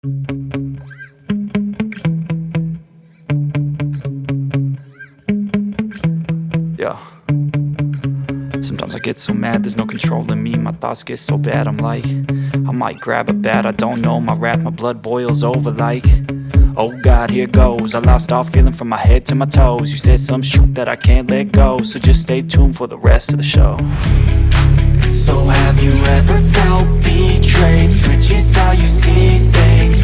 Yeah. Sometimes I get so mad, there's no controlling me. My thoughts get so bad, I'm like, I might grab a bat, I don't know. My wrath, my blood boils over like, oh God, here goes. I lost all feeling from my head to my toes. You said some shit that I can't let go, so just stay tuned for the rest of the show. So have you ever felt betrayed? Switches how you see things.